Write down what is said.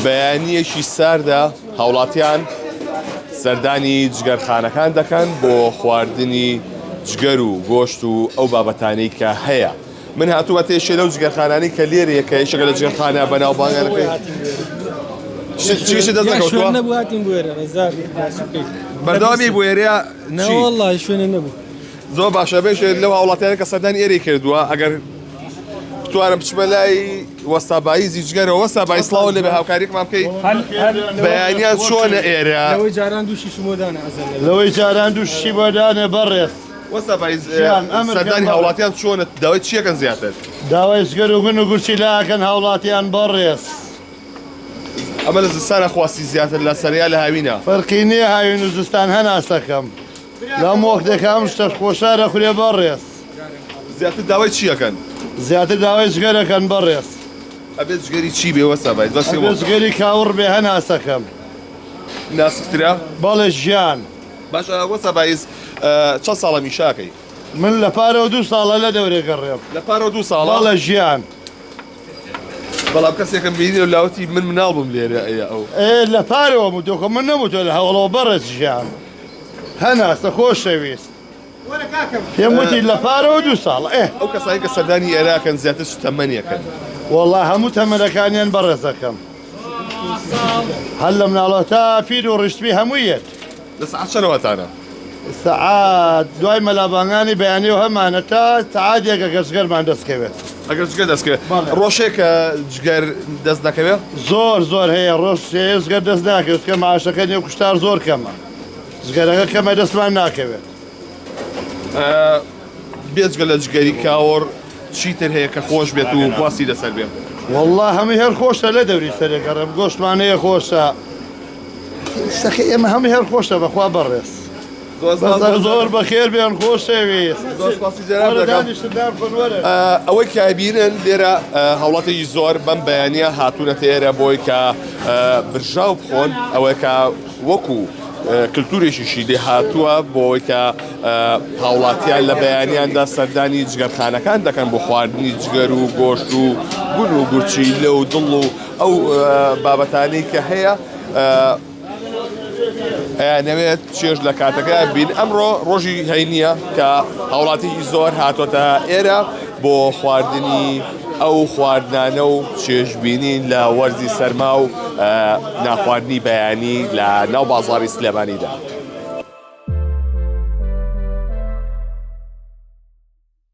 بەیانیەکی ساردا هاوڵاتیان سەردانی جگەرخانەکان دەکەن بۆ خواردنی جگەر و گۆشت و ئەو بابەتانەی کە هەیە. من هاتووە تێشێ لەو جگەرخانانی کە لێرەیە کە یەکێکە لە جگەرخانە بەناوبانگەکەی چیشی دەست نەکەوتووە؟ نەبوو هاتین بۆێرە بەردەوامی بۆ ئێرەیە نەوەڵڵای شوێنە نەبوو. زۆر باشە بێژێ لەو هاوڵاتیانە کە سەردانی ئێرەی کردووە ئەگەر بتوانم بچمە لای وەستابایی زیجگەرەوە وەستابایی سڵاوە لێ بە هاوکاریەکمان بکەی بەیانیان چۆنە ئێرە لەوەی جاران دووشی شمۆدانە ئەزەن لەوەی جاران دووشی بۆدانێ بەڕێز وەستابایی سەردانی هاوڵاتیان چۆنە داوای چیەکەن زیاتر؟ داوای زگەر و من و گورچی لاکەن هاوڵاتیان بەڕێز ئەمە لە زستانە خواستی زیاتر لە سەریا لە هاوینە فەرقی نییە هاوین و زستان هەناسەکەم لە مۆخ دەکەم شتە خۆشارە خورێ بەڕێز زیاتر داوای چیەکەن؟ زیاتر داوای زگەرەکەن بەڕێز ئەبێت جگەری چی بێ وەستابایی زگەری کاوڕ بێ هەناسەکەم ناسکترا؟ بەڵێ ژیان باشە وەستابایی چەند ساڵە میشاکەی؟ من لە پارە 2 ساڵە لە دەورێ گەڕێم لە پارە 2 ساڵە؟ بەڵێ ژیان بەڵام کەسێکم بینی و لاوتی من مناڵ بم لێرە ئەو لە پارەوە مودۆکە من نەبووتۆ لە هەوڵەوە بەڕێز ژیان هەناسە خۆش شەویست پێم وتی لە پارەوە 2 ساڵ ئەو کەسانی کە سەردانی ئێراکەن زیاتر تەمەنیەکەن وەڵڵا هەموو تەمەنەکانیان بەڕێزەکەم هەر لە مناڵەوە تا پیر و ڕشتبی هەموویەت لە سەعات چەندەوەتانە؟ سەعات دوای مەلابانگانی بەیانی و هەمانە تا سەعاتێکە کە جگەرمان دەستکەوێت ئەگەر جگەر دەستکەوێت ڕۆژێک کە جگەر دەست دەکەوێت؟ زۆر هەیە ڕۆژ زگەر دەست ناکەوێت کە ماشەکە نێو کوشتار زۆر کەمە جگەرەکە کەمە دەستمان ناکەوێت بێجگە لە جگەری کاوەڕ چیتر هەیە کە خۆش بێت و خواسی لەسەر بێت؟ والله هەمووی هەر خۆشە لە دەوری سەرێکەڕێم گۆشتمانەیە خۆشە سەخی ئێمە هەمووی هەر خۆشە بەخوا بەڕێز زۆر بەخێر بێن خۆش شەویست ئەوەی کابینن لێرە هەوڵەتێکی زۆر بەم بەیانە هاتوونەتە ئێرە بۆی کە برژاو بخۆن ئەوەی کە وەکو کللتورێکیشی لێ هاتووە بۆی کە هاوڵاتیان لە بەیانیاندا سەردانی جگەرخانەکان دەکەن بۆ خواردنی جگەر و گۆشت و گول و گورچی لە و دڵ و ئەو بابەتانەی کە هەیە ئەیانەوێت چێژ لە کاتەکە بین. ئەمڕۆ ڕۆژی هەینیە کە هاوڵاتێکی زۆر هاتۆتە ئێرە بۆ خواردنی ئەو خواردانە و چێژبینین لە وەرزی سەرما و ناخواردنی بەیانی لە ناو بازاڕی سلێمانیدا.